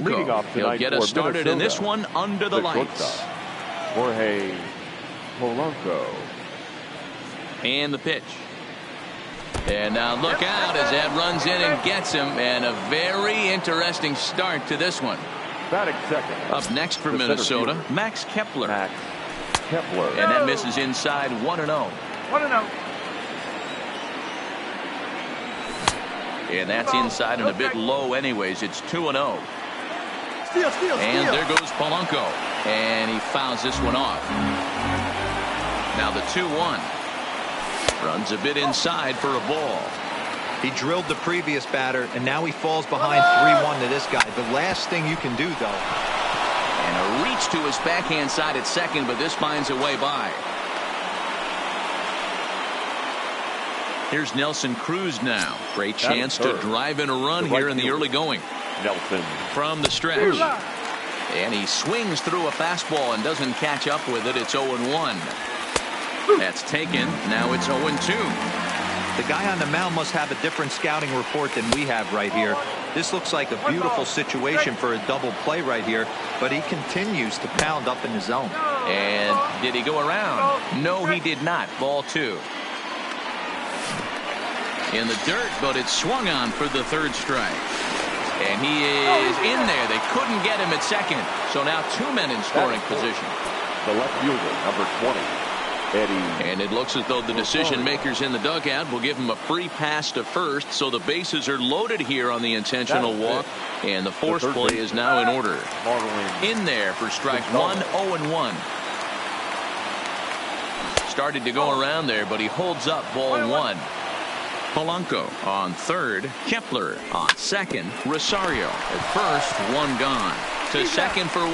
He'll get us started in this one under the lights. Jorge Polanco. And the pitch. And now look out as that runs in and gets him. And a very interesting start to this one. Batting second. Up next for Minnesota, Max Kepler. Max Kepler. And that misses inside 1-0. 1-0. And that's inside and a bit low anyways. It's 2-0. And there goes Polanco. And he fouls this one off. Now the 2-1. Runs a bit inside for a ball. He drilled the previous batter, and now he falls behind 3-1 to this guy. The last thing you can do, though. And a reach to his backhand side at second, but this finds a way by. Here's Nelson Cruz now. Great chance to drive in a run here in the early going. Nelson from the stretch. And he swings through a fastball and doesn't catch up with it. It's 0-1. That's taken. Now it's 0-2. The guy on the mound must have a different scouting report than we have right here. This looks like a beautiful situation for a double play right here, but he continues to pound up in the zone. And did he go around? No, he did not. Ball 2. In the dirt, but it's swung on for the third strike. And he is in there. They couldn't get him at second. So now 2 men in scoring position. The left fielder, number 20. Eddie. And it looks as though the decision makers in the dugout will give him a free pass to first, so the bases are loaded here on the intentional walk, and the force play is now in order. In there for strike 1, 0-1. Started to go around there, but he holds up ball 1. Polanco on third, Kepler on second, Rosario at first, 1 gone. To second for 1.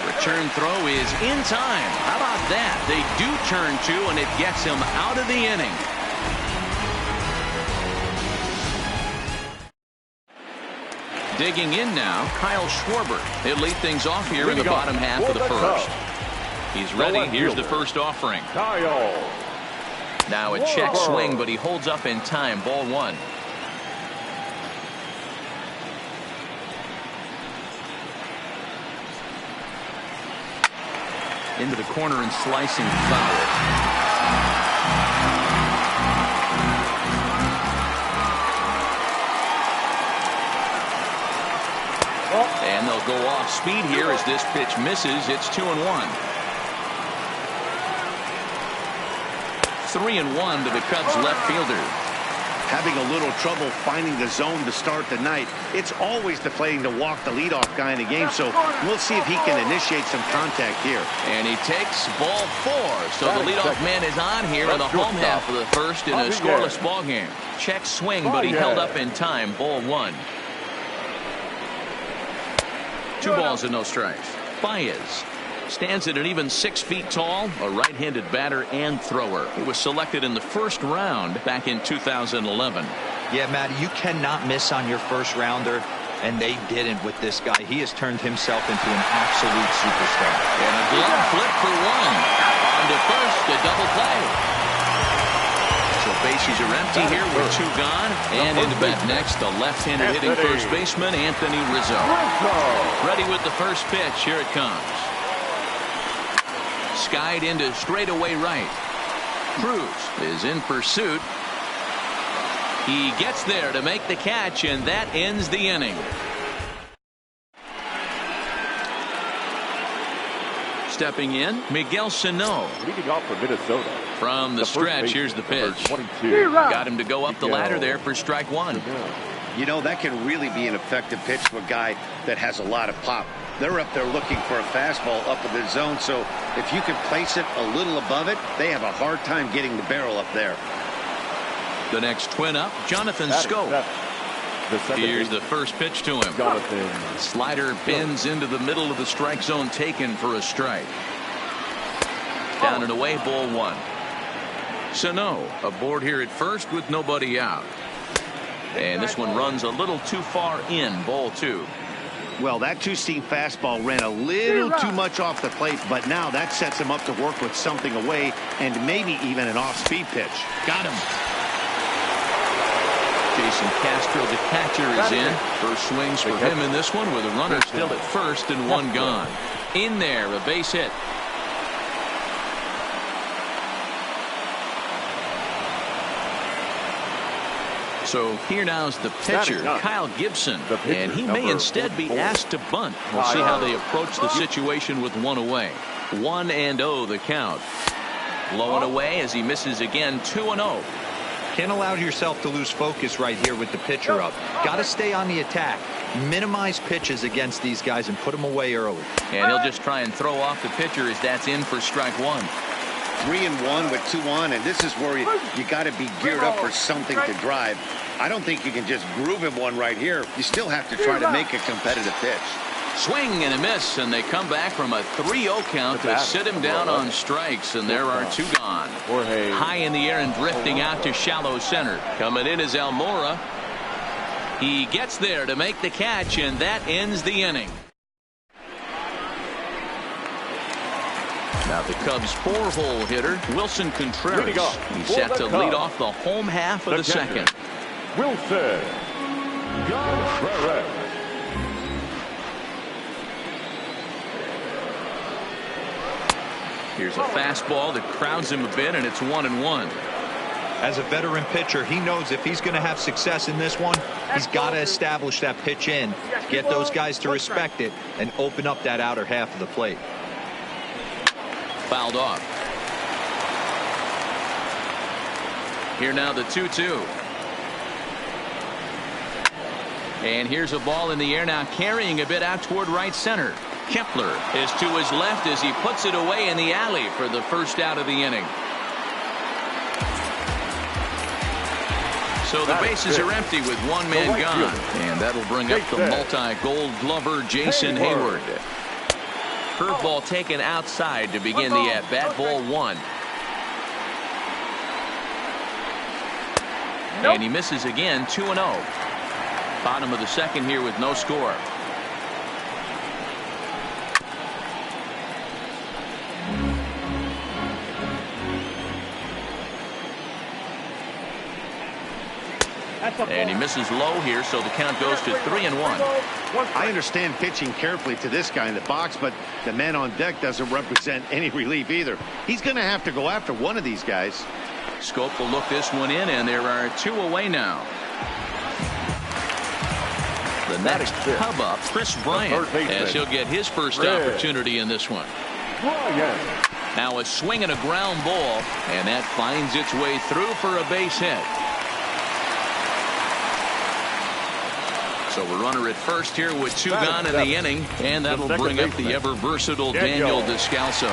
Return throw is in time. How about that? They do turn 2, and it gets him out of the inning. Digging in now, Kyle Schwarber. He'll lead things off here in the bottom half of the first. He's ready. Here's the first offering. Kyle. Now a check swing, but he holds up in time. Ball 1. Into the corner and slicing foul. And they'll go off speed here as this pitch misses. It's 2-1. 3-1 to the Cubs left fielder. Having a little trouble finding the zone to start the night. It's always deflating to walk the leadoff guy in the game, so we'll see if he can initiate some contact here. And he takes ball 4. So the leadoff man is on here in the home half of the first in a scoreless ball game. Check swing, but he held up in time. Ball 1. 2 balls and no strikes. Baez stands at an even 6 feet tall, a right-handed batter and thrower. He was selected in the first round back in 2011. Yeah, Matt, you cannot miss on your first rounder, and they didn't with this guy. He has turned himself into an absolute superstar. And a glove flip for 1. On to first, a double play. So bases are empty here with 2 gone. And into bat next, the left-handed hitting first baseman, Anthony Rizzo. Ready with the first pitch. Here it comes. Skied into straightaway right. Cruz is in pursuit. He gets there to make the catch, and that ends the inning. Stepping in, Miguel Sano. Leading off for Minnesota. From the stretch, here's the pitch. Got him to go up the ladder there for strike 1. You know, that can really be an effective pitch to a guy that has a lot of pop. They're up there looking for a fastball up in the zone, so if you can place it a little above it, they have a hard time getting the barrel up there. The next twin up, Jonathan Scope. Here's the first pitch to him. Slider bends into the middle of the strike zone, taken for a strike. Down and away, ball 1. Sano aboard here at first with nobody out. And this one runs a little too far in, ball 2. Well, that 2-seam fastball ran a little too much off the plate, but now that sets him up to work with something away and maybe even an off-speed pitch. Got him. Jason Castro, the catcher, is in. First swings for him in this one with a runner still at first and one gone. In there, a base hit. So here now's the pitcher, Kyle Gibson, and he may instead be asked to bunt. We'll see how they approach the situation with one away. 1-0 the count. Low and away as he misses again. 2-0. Can't allow yourself to lose focus right here with the pitcher up. Got to stay on the attack. Minimize pitches against these guys and put them away early. And he'll just try and throw off the pitcher as that's in for strike one. 3-1 with 2 on, and this is where you got to be geared up for something to drive. I don't think you can just groove him one right here. You still have to try to make a competitive pitch. Swing and a miss, and they come back from a 3-0 count to sit him down on strikes, and there are 2 gone. High in the air and drifting out to shallow center. Coming in is Almora. He gets there to make the catch, and that ends the inning. Now the Cubs' 4-hole hitter, Wilson Contreras. He's set to lead off the home half of the second. Wilson Contreras. Here's a fastball that crowds him a bit, and it's 1-1. As a veteran pitcher, he knows if he's going to have success in this one, he's got to establish that pitch in, get those guys to respect it, and open up that outer half of the plate. Fouled off. Here now the 2-2. And here's a ball in the air now, carrying a bit out toward right center. Kepler is to his left as he puts it away in the alley for the first out of the inning. So the bases are empty with one man gone, and that'll bring up the multi-gold glover Jason Hayward. Curveball taken outside to begin the at-bat. Ball 1. And he misses again. 2-0. Bottom of the second here with no score. And he misses low here, so the count goes to 3-1. I understand pitching carefully to this guy in the box, but the man on deck doesn't represent any relief either. He's going to have to go after one of these guys. Scope will look this one in, and there are 2 away now. The next Cub up, Chris Bryant, as he'll get his first opportunity in this one. Now a swing and a ground ball, and that finds its way through for a base hit. So a runner at first here with 2 gone in the inning, and that'll bring up the ever-versatile Daniel Descalso.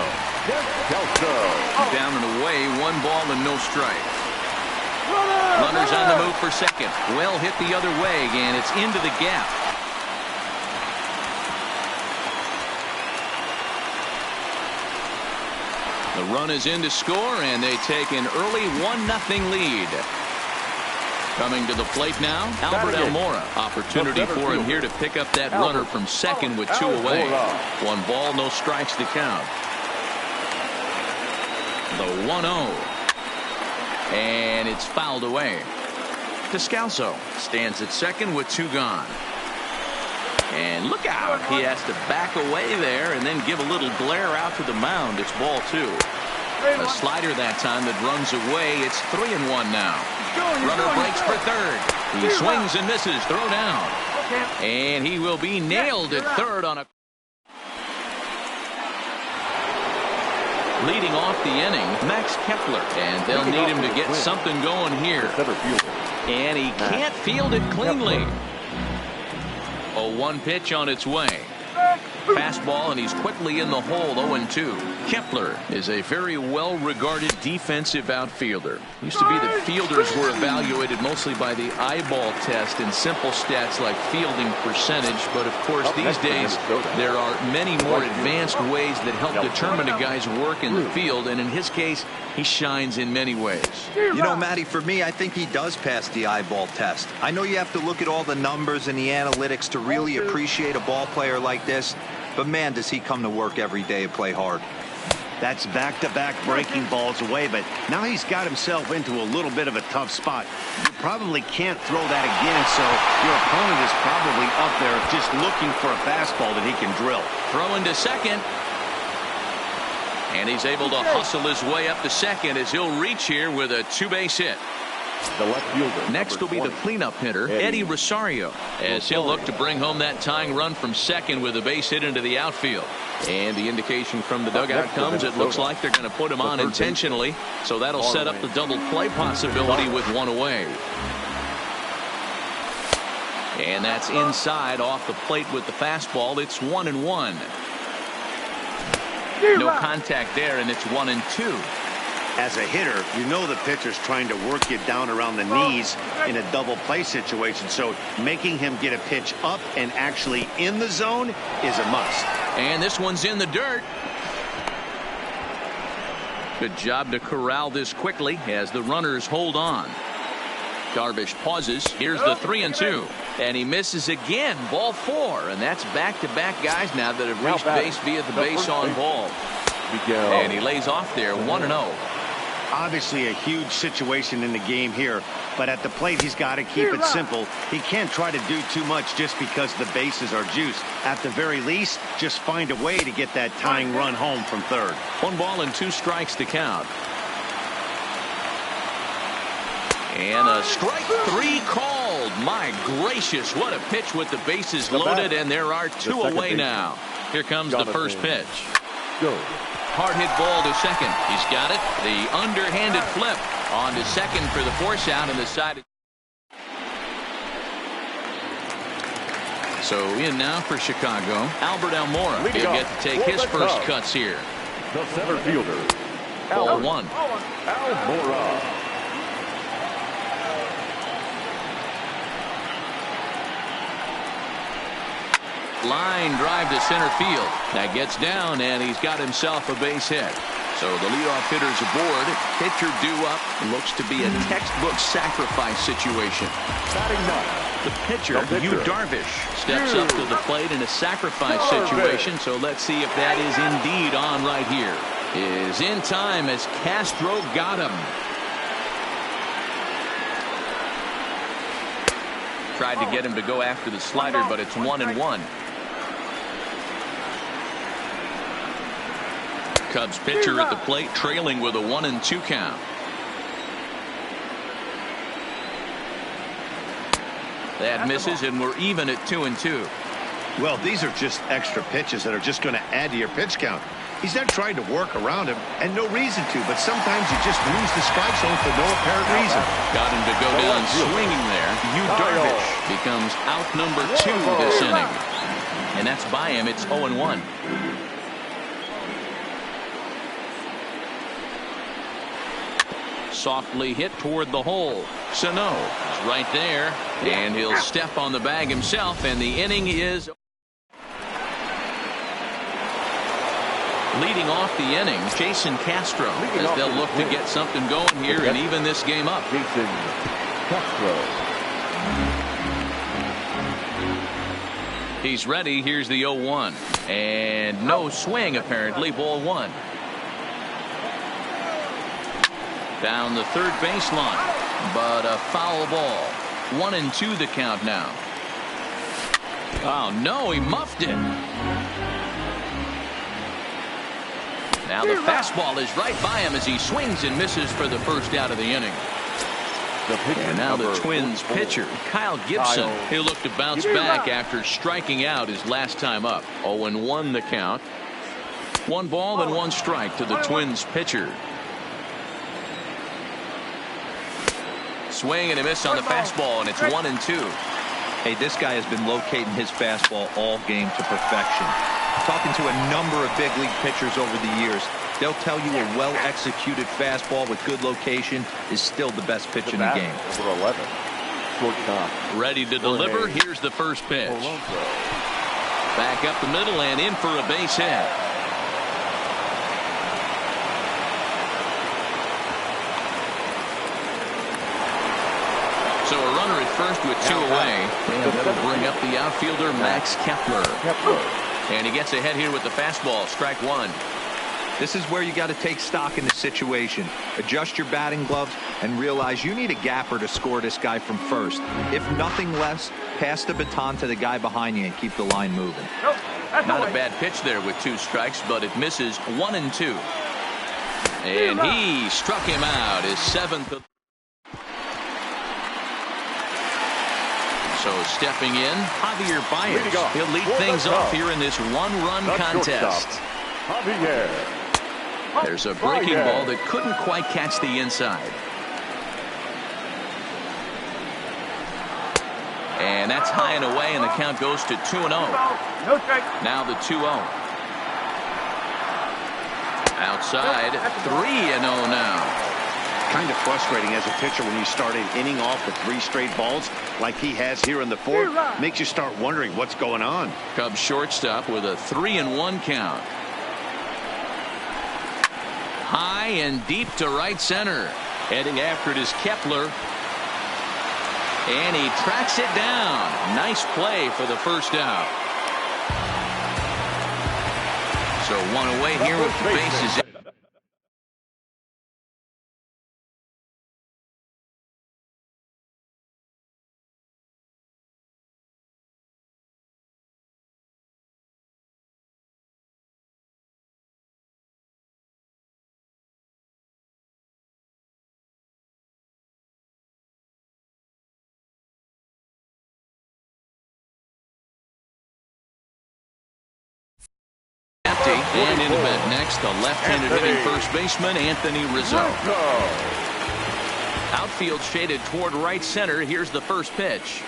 Down and away, 1 ball and no strikes. Runners on the move for second. Well hit the other way, and it's into the gap. The run is in to score, and they take an early 1-0 lead. Coming to the plate now, Albert Almora. Opportunity for him here to pick up that runner from second with 2 away. 1 ball, no strikes to count. The 1-0. And it's fouled away. Descalso stands at second with 2 gone. And look out. He has to back away there and then give a little glare out to the mound. It's ball 2. A slider that time that runs away. It's 3-1 now. Runner breaks for third. He swings and misses. Throw down. And he will be nailed at third on a... Leading off the inning, Max Kepler. And they'll need him to get something going here. And he can't field it cleanly. A 1 pitch on its way. Fastball, and he's quickly in the hole. 0-2. Kepler is a very well-regarded defensive outfielder. Used to be that fielders were evaluated mostly by the eyeball test and simple stats like fielding percentage. But of course, these days there are many more advanced ways that help determine a guy's work in the field. And in his case, he shines in many ways. You know, Matty, for me, I think he does pass the eyeball test. I know you have to look at all the numbers and the analytics to really appreciate a ball player like this. But man, does he come to work every day and play hard. That's back-to-back breaking balls away, but now he's got himself into a little bit of a tough spot. You probably can't throw that again, so your opponent is probably up there just looking for a fastball that he can drill. Throw into second. And he's able to hustle his way up to second as he'll reach here with a two-base hit. The left fielder. Next will be the cleanup hitter, Eddie Rosario, as he'll look to bring home that tying run from second with a base hit into the outfield. And the indication from the dugout comes, it looks like they're going to put him on intentionally, so that'll set up the double play possibility with one away. And that's inside off the plate with the fastball. It's 1-1. No contact there, and it's 1-2. As a hitter, you know the pitcher's trying to work you down around the knees in a double play situation, so making him get a pitch up and actually in the zone is a must. And this one's in the dirt. Good job to corral this quickly as the runners hold on. Darvish pauses. Here's the 3-2. And he misses again. Ball 4. And that's back-to-back guys now that have reached base via the base on ball. And he lays off there 1-0. Obviously a huge situation in the game here, but at the plate he's got to keep it simple. He can't try to do too much just because the bases are juiced. At the very least, just find a way to get that tying run home from third. 1 ball and 2 strikes to count. And a strike 3 called. My gracious, what a pitch with the bases loaded, and there are 2 away now. Here comes the first pitch. Go. Hard hit ball to second. He's got it. The underhanded flip on to second for the force out on the side. So in now for Chicago, Albert Almora. He'll get to take his first cuts here. The center fielder. Ball 1. Almora. Line drive to center field. That gets down, and he's got himself a base hit. So the leadoff hitter's aboard. Pitcher due up. Looks to be a textbook sacrifice situation. The pitcher, Yu Darvish, steps up to the plate in a sacrifice situation. So let's see if that is indeed on right here. Is in time as Castro got him. Tried to get him to go after the slider, but it's 1-1. Cubs pitcher at the plate, trailing with a 1-2 count. That misses, and we're even at 2-2. Well, these are just extra pitches that are just going to add to your pitch count. He's not trying to work around him, and no reason to, but sometimes you just lose the strike zone for no apparent reason. Got him to go down swinging there. Yu Darvish becomes out number 2 this inning. And that's by him. It's 0-1. Softly hit toward the hole. Sano is right there, and he'll step on the bag himself, and the inning is leading off the inning. Jason Castro, as they'll look to get something going here and even this game up. Jason Castro. He's ready. Here's the 0-1, and no swing apparently. Ball 1. Down the third baseline, but a foul ball. 1-2 the count now. Oh no, he muffed it. Now the fastball is right by him as he swings and misses for the first out of the inning. And now the Twins pitcher, Kyle Gibson. He'll look to bounce back after striking out his last time up. 0-1 the count. 1 ball and 1 strike to the Twins pitcher. Swing and a miss on the fastball, and it's 1-2. Hey, this guy has been locating his fastball all game to perfection. Talking to a number of big league pitchers over the years, they'll tell you a well-executed fastball with good location is still the best pitch in the game. Number 11. Shortstop. Ready to deliver. Here's the first pitch. Back up the middle and in for a base hit. So a runner at first with 2 away. And that'll bring up the outfielder, Max Kepler. And he gets ahead here with the fastball. Strike 1. This is where you got to take stock in the situation. Adjust your batting gloves and realize you need a gapper to score this guy from first. If nothing less, pass the baton to the guy behind you and keep the line moving. Not a bad pitch there with 2 strikes, but it misses 1 and 2. And he struck him out, his 7th. So stepping in, Javier Baez. He'll lead things off here in this one-run contest. Javier. There's a breaking ball that couldn't quite catch the inside. And that's high and away, and the count goes to 2-0. Now the 2-0. Outside, 3-0 now. Kind of frustrating as a pitcher when you start an inning off with 3 straight balls like he has here in the 4th. Makes you start wondering what's going on. Cubs shortstop with a 3-1 count. High and deep to right center. Heading after it is Kepler. And he tracks it down. Nice play for the first out. So 1 away here with the bases in. And in bed next, the left-handed hitting first baseman, Anthony Rizzo. Outfield shaded toward right center. Here's the first pitch.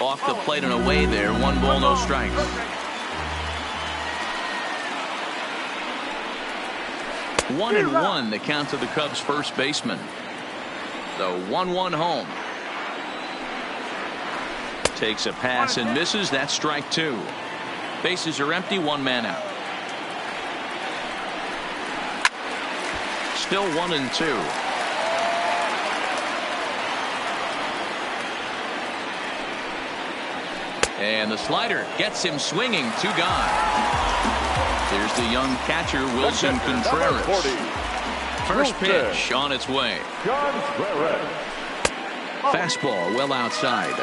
Off the plate and away there. 1 ball, no strikes. One and 1, the count to the Cubs first baseman. The 1-1 home. Takes a pass and misses. That's strike 2. Bases are empty, 1 man out. Still 1 and 2. And the slider gets him swinging. 2 gone. Here's the young catcher, Wilson Contreras. First pitch on its way. Fastball well outside.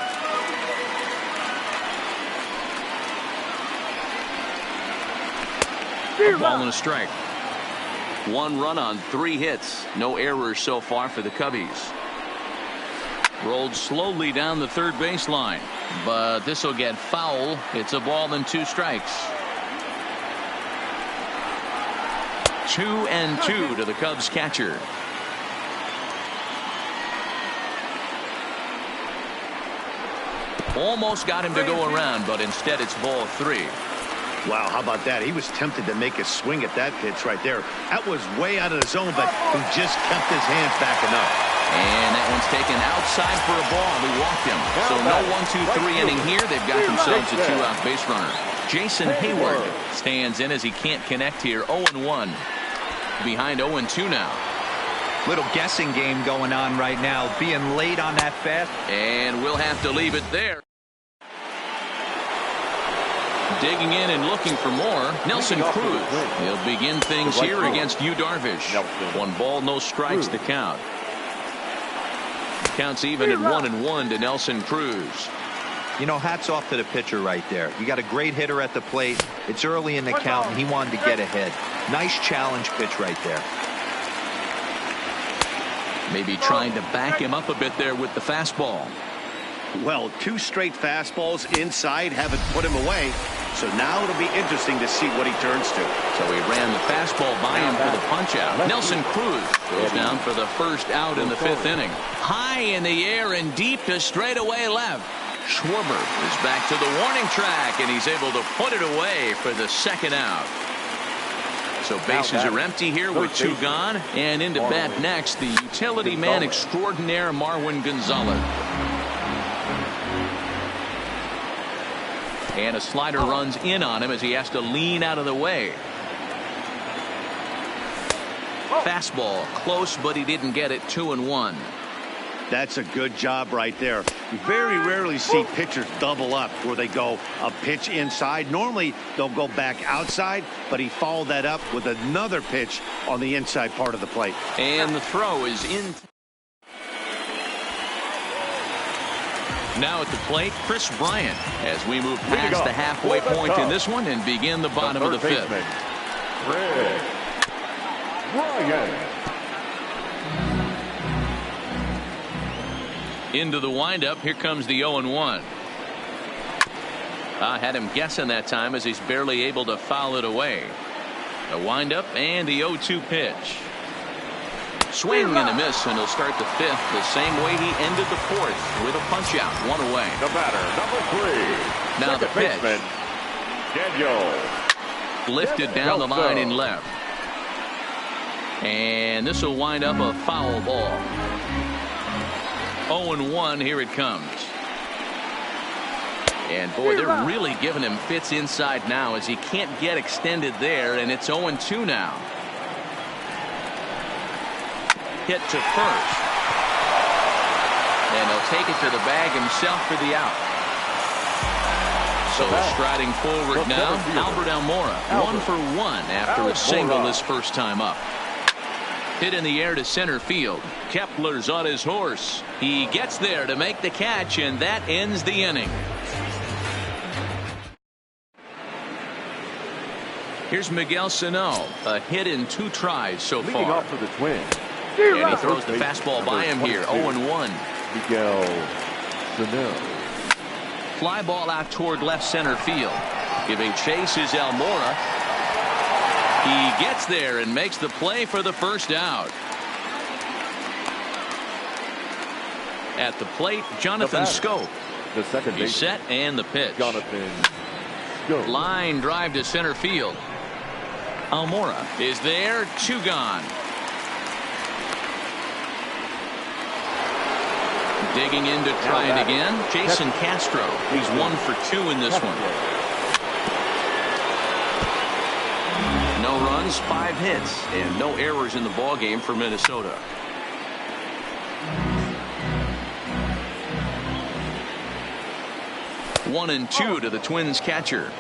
A ball and a strike. 1 run on 3 hits. No errors so far for the Cubbies. Rolled slowly down the third baseline, but this will get foul. It's a ball and 2 strikes. 2-2 to the Cubs catcher. Almost got him to go around, but instead it's ball 3. Wow, how about that? He was tempted to make a swing at that pitch right there. That was way out of the zone, but he just kept his hands back enough. And that one's taken outside for a ball. He walked him. So no 1-2-3 inning here. They've got themselves a 2-out base runner. Jason Hayward stands in as he can't connect here. 0-1. Behind 0-2 now. Little guessing game going on right now. Being late on that fast. And we'll have to leave it there. Digging in and looking for more, Nelson Cruz. He'll begin things here against Yu Darvish. 1 ball, no strikes to count. Counts even at 1-1 to Nelson Cruz. You know, hats off to the pitcher right there. You got a great hitter at the plate. It's early in the count, and he wanted to get ahead. Nice challenge pitch right there. Maybe trying to back him up a bit there with the fastball. Well, 2 straight fastballs inside haven't put him away. So now it'll be interesting to see what he turns to. So he ran the fastball by him for the punch out. Nelson Cruz goes down for the first out in the 5th inning. High in the air and deep to straightaway left. Schwarber is back to the warning track, and he's able to put it away for the 2nd out. So bases are empty here with 2 gone. And into bat next, the utility man extraordinaire, Marwin Gonzalez. And a slider runs in on him as he has to lean out of the way. Fastball close, but he didn't get it. 2-1. That's a good job right there. You very rarely see pitchers double up where they go a pitch inside. Normally, they'll go back outside, but he followed that up with another pitch on the inside part of the plate. And the throw is in. Now at the plate, Chris Bryant, as we move past the halfway point in this one and begin the bottom of the fifth. Chris Bryant. Into the windup. Here comes the 0-1. Had him guessing that time as he's barely able to foul it away. The windup and the 0-2 pitch. Swing and a miss, and he'll start the fifth the same way he ended the fourth with a punch out, one away. The batter, number 3. Now the pitch. Baseman, Daniel. Lifted down the line in left. And this will wind up a foul ball. 0-1, here it comes. And boy, they're really giving him fits inside now as he can't get extended there, and it's 0-2 now. Hit to first. And he'll take it to the bag himself for the out. So striding forward now, Albert Almora, 1 for 1 after a single his first time up. Hit in the air to center field. Kepler's on his horse. He gets there to make the catch, and that ends the inning. Here's Miguel Sano, a hit in 2 tries so far. Leading off for the Twins. And he throws the fastball by him here, 0-1. Miguel Sano. Fly ball out toward left center field. Giving chase is Almora. He gets there and makes the play for the first out. At the plate, Jonathan Scope. The second He's set and the pitch. Jonathan Scope. Line drive to center field. Almora is there, 2 gone. Digging in to try it again. Jason Castro. He's 1 for 2 in this one. No runs, 5 hits, and no errors in the ballgame for Minnesota. One and 2 to the Twins catcher.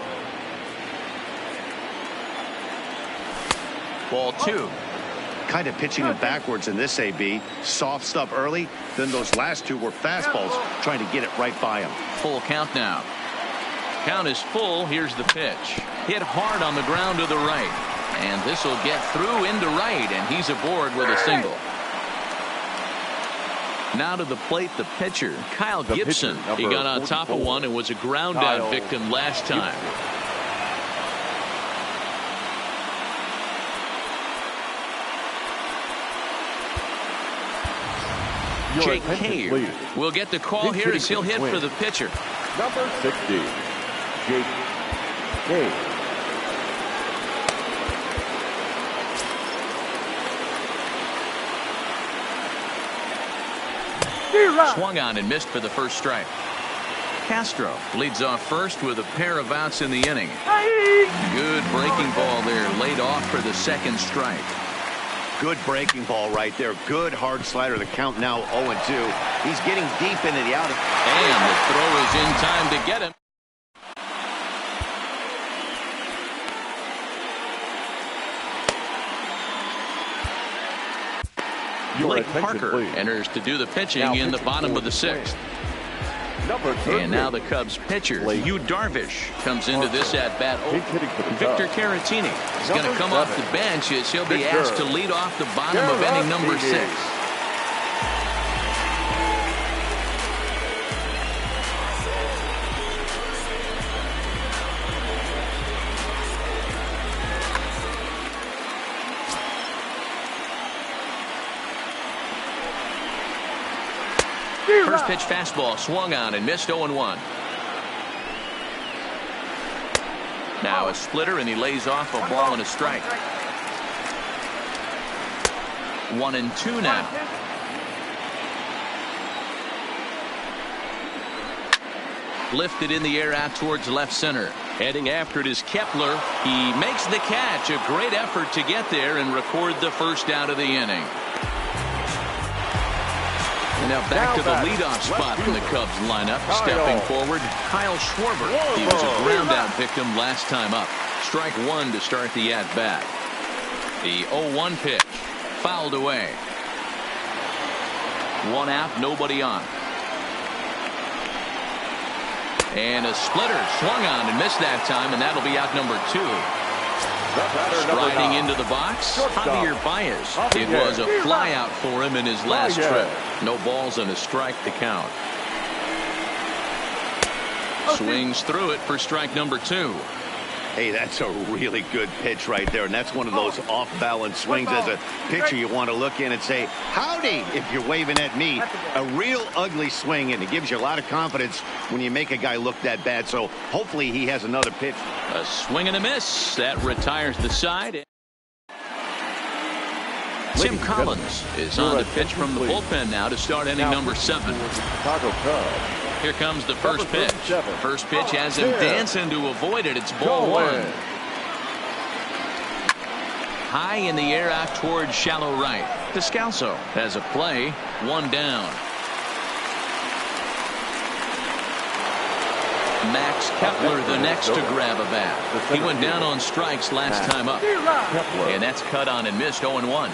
Ball 2. Kind of pitching him backwards in this AB. Soft stuff early, then those last 2 were fastballs, trying to get it right by him. Full count now. Count is full. Here's the pitch. Hit hard on the ground to the right. And this will get through into right, and he's aboard with a single. Now to the plate, the pitcher, Kyle Gibson. He got on top of one and was a ground out victim last time. Jake Cave will get the call here as he'll hit for the pitcher. Number 60, Jake Cave. Swung on and missed for the first strike. Castro leads off first with a pair of outs in the inning. Good breaking ball there, laid off for the second strike. Good breaking ball right there. Good hard slider. The count now 0-2. He's getting deep into the out. And the throw is in time to get him. Blake Parker enters to do the pitching in the bottom of the 6th. And now the Cubs pitcher, Yu Darvish, comes into this at bat. Victor Caratini is going to come off the bench as he'll be asked to lead off the bottom of inning number 6. First pitch fastball swung on and missed 0-1. Now a splitter, and he lays off a ball and a strike. 1-2 now. Lifted in the air out towards left center. Heading after it is Kepler. He makes the catch. A great effort to get there and record the first out of the inning. And now back to the leadoff spot in the Cubs lineup. Stepping forward, Kyle Schwarber. He was a ground-out victim last time up. Strike one to start the at-bat. The 0-1 pitch. Fouled away. One out, nobody on. And a splitter swung on and missed that time, and that'll be out number 2. Striding into the box, Javier Baez. It was a flyout for him in his last trip. No balls and a strike to count. Swings through it for strike number 2. Hey, that's a really good pitch right there, and that's one of those off-balance swings. As a pitcher, you want to look in and say, howdy, if you're waving at me. A real ugly swing, and it gives you a lot of confidence when you make a guy look that bad. So hopefully he has another pitch. A swing and a miss. That retires the side. Tim Collins is on the pitch from the bullpen now to start inning number 7. Here comes the first pitch. First pitch has him dancing to avoid it. It's ball 1. High in the air out towards shallow right. Descalso has a play. 1 down. Max Kepler the next to grab a bat. He went down on strikes last time up. And that's cut on and missed. 0-1.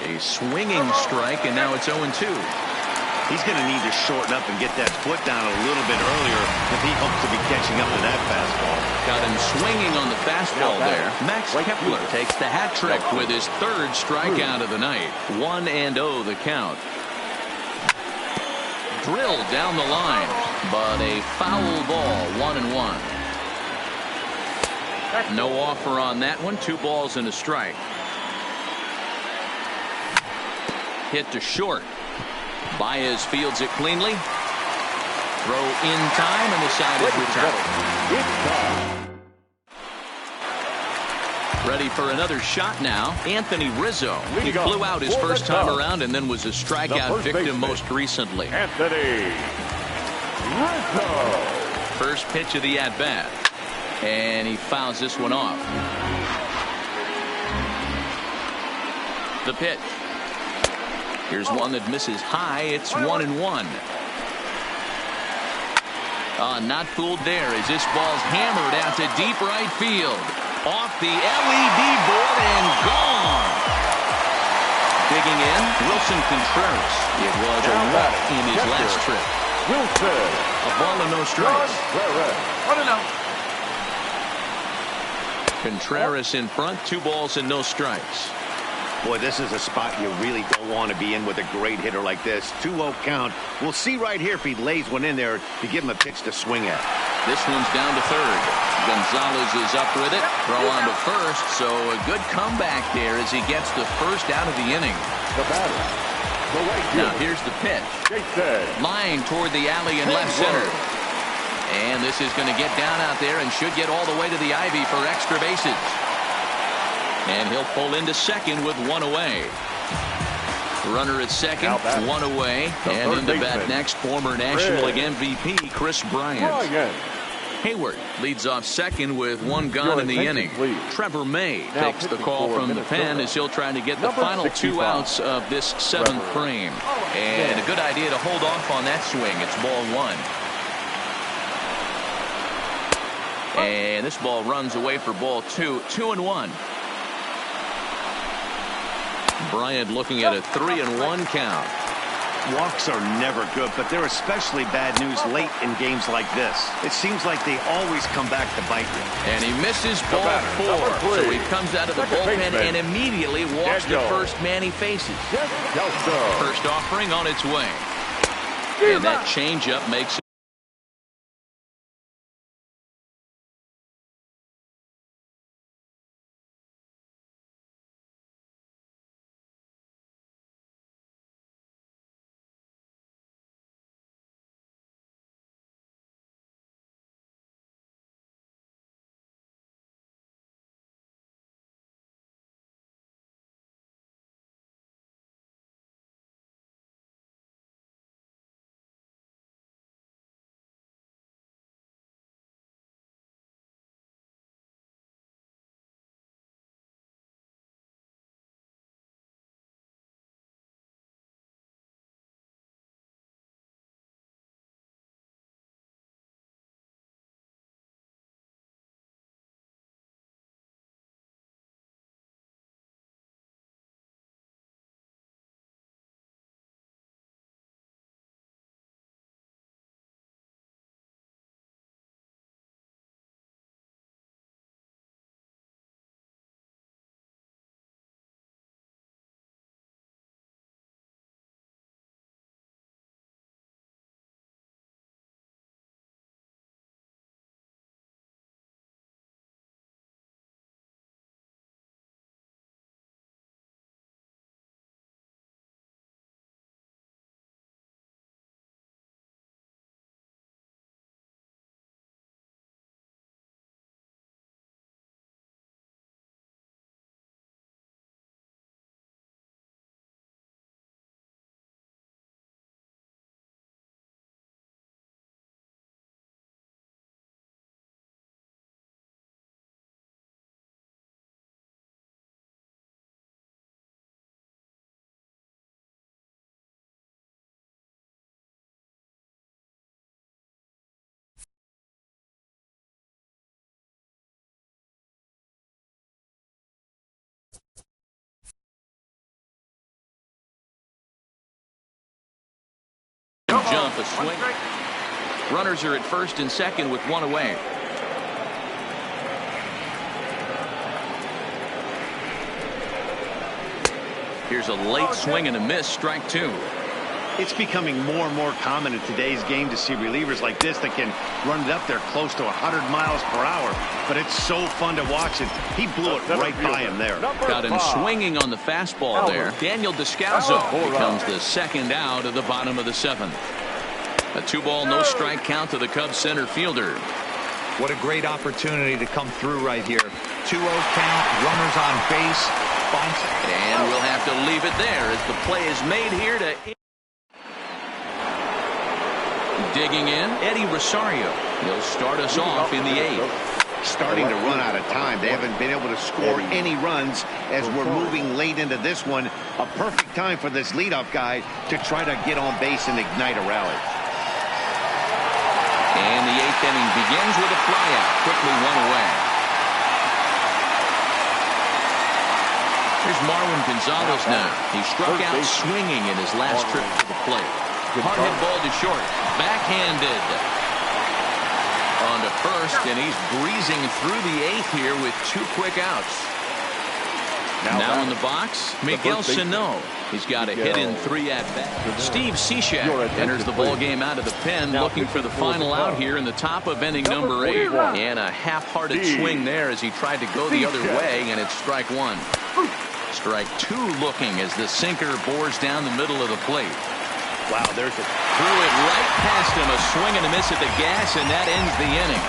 A swinging strike, and now it's 0-2. He's going to need to shorten up and get that foot down a little bit earlier if he hopes to be catching up to that fastball. Got him swinging on the fastball there. Max Kepler takes the hat trick with his 3rd strikeout of the night. 1-0 the count. Drilled down the line, but a foul ball. 1-1. No offer on that one. 2 balls and a strike. Hit to short. Baez fields it cleanly. Throw in time, and the side is returned. Ready for another shot now. Anthony Rizzo. He blew out his first time around and then was a strikeout victim most recently. Anthony Rizzo. First pitch of the at-bat. And he fouls this one off. The pitch. Here's one that misses high. It's 1-1. Not fooled there as this ball's hammered out to deep right field. Off the LED board and gone. Digging in, Wilson Contreras. It was a walk in his last trip. Wilson. A ball and no strikes. Contreras in front. 2 balls and no strikes. Boy, this is a spot you really don't want to be in with a great hitter like this. 2-0 count. We'll see right here if he lays one in there to give him a pitch to swing at. This one's down to 3rd. Gonzalez is up with it. Throw on to 1st. So a good comeback there as he gets the 1st out of the inning. The batter. Now here's the pitch. Line toward the alley in left center. And this is going to get down out there and should get all the way to the ivy for extra bases. And he'll pull into second with 1 away. Runner at second, 1 away. And in the bat next, former National League MVP Chris Bryant. Hayward leads off second with 1 gone in the inning. Trevor May takes the call from the pen as he'll try to get the final 2 outs of this 7th frame. And a good idea to hold off on that swing. It's ball 1. And this ball runs away for ball 2. 2-1. Bryant looking at a 3-1 count. Walks are never good, but they're especially bad news late in games like this. It seems like they always come back to bite you. And he misses ball 4. So he comes out of the bullpen and immediately walks the first man he faces. First offering on its way. And that changeup makes it. jump, a swing. Runners are at first and second with one away. Here's a late swing and a miss, strike two. It's becoming more and more common in today's game to see relievers like this that can run it up there close to 100 miles per hour. But it's so fun to watch it. He blew it right by him there. Got him swinging on the fastball there. Daniel Descalzo becomes the second out of the bottom of the seventh. A 2-ball, no strike count to the Cubs center fielder. What a great opportunity to come through right here. 2-0 count, runners on base. Bunts. And we'll have to leave it there as the play is made here to... Digging in, Eddie Rosario. He'll start us off in the eighth. Starting to run out of time. They haven't been able to score any runs as we're moving late into this one. A perfect time for this leadoff guy to try to get on base and ignite a rally. And the eighth inning begins with a flyout. Quickly one away. Here's Marwin Gonzalez now. He struck out swinging in his last trip to the plate. Hard hit ball to short. Backhanded. On to first, and he's breezing through the eighth here with 2 quick outs. Now in the box, Miguel Sano. He's got a hit in 3 at-bats. Steve Cishek enters the ball game out of the pen, looking for the final out here in the top of inning number 8. And a half-hearted swing there as he tried to go the other way, and it's strike one. Strike two looking as the sinker bores down the middle of the plate. Wow, there's a... Threw it right past him, a swing and a miss at the gas, and that ends the inning.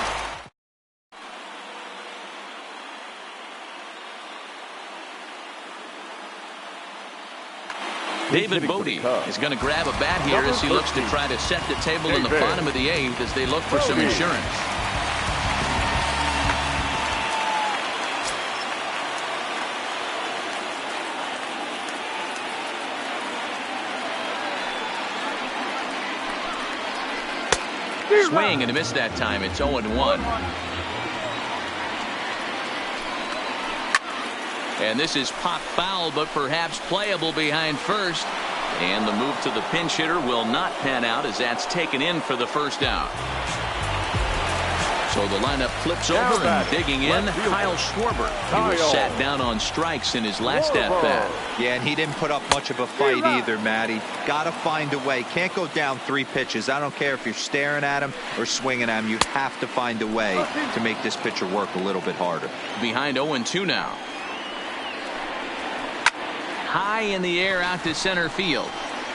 David Bodie is going to grab a bat here as he looks to try to set the table in the bottom of the eighth as they look for some insurance. Swing and a miss that time. It's 0-1. And this is pop foul, but perhaps playable behind first. And the move to the pinch hitter will not pan out as that's taken in for the first out. So the lineup flips over and digging in, Kyle Schwarber. He was sat down on strikes in his last at-bat. Yeah, and he didn't put up much of a fight either, Matty. Got to find a way. Can't go down 3 pitches. I don't care if you're staring at him or swinging at him. You have to find a way to make this pitcher work a little bit harder. Behind 0-2 now. High in the air out to center field.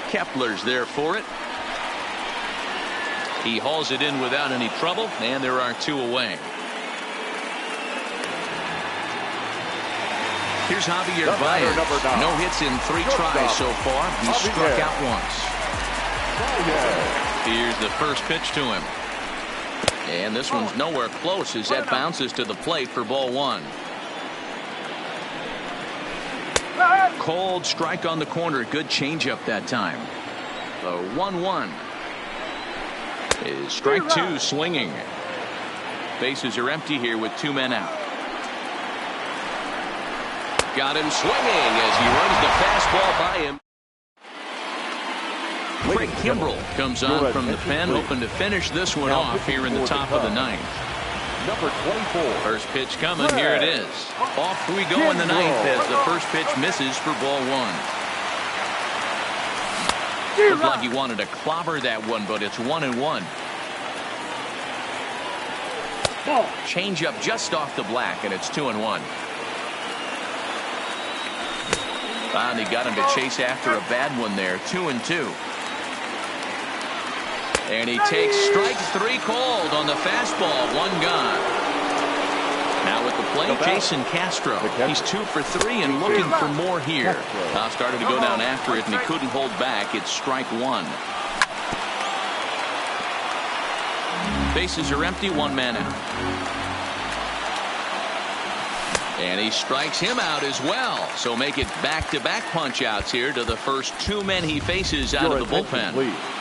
Kepler's there for it. He hauls it in without any trouble, and there are 2 away. Here's Javier Baez. No hits in 3 tries so far. He struck out once. Here's the first pitch to him. And this one's nowhere close as that bounces to the plate for ball 1. Cold strike on the corner. Good changeup that time. The 1-1. Is strike 2 swinging. Bases are empty here with 2 men out. Got him swinging as he runs the fastball by him. Craig Kimbrell comes on from the pen, hoping to finish this one off here in the top of the 9th. Number 24. First pitch coming. Here it is. Off we go in the 9th as the first pitch misses for ball 1. Looked like he wanted to clobber that one, but it's 1-1. Change up just off the black, and it's 2-1. Finally got him to chase after a bad one there. 2-2. And he takes strike 3 called on the fastball. 1 gone. Now at the plate, Jason Castro. He's 2 for 3 and looking for more here. Started to go down after it, and he couldn't hold back. It's strike 1. Bases are empty. 1 man out. And he strikes him out as well. So make it back-to-back punch-outs here to the first 2 men he faces out of the bullpen.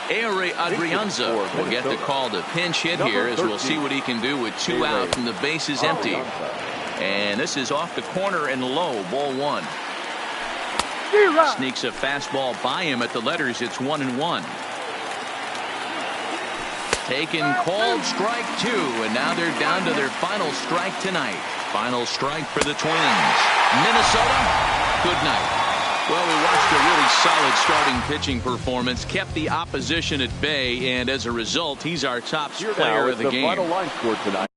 Eury Adrianza will get the call to pinch hit here as we'll see what he can do with 2 out and the bases empty. And this is off the corner and low, ball 1. Sneaks a fastball by him at the letters. It's 1-1. Taken, called strike 2, and now they're down to their final strike tonight. Final strike for the Twins. Minnesota, good night. Well, we watched a really solid starting pitching performance, kept the opposition at bay, and as a result, he's our top player of the game. Final line score tonight.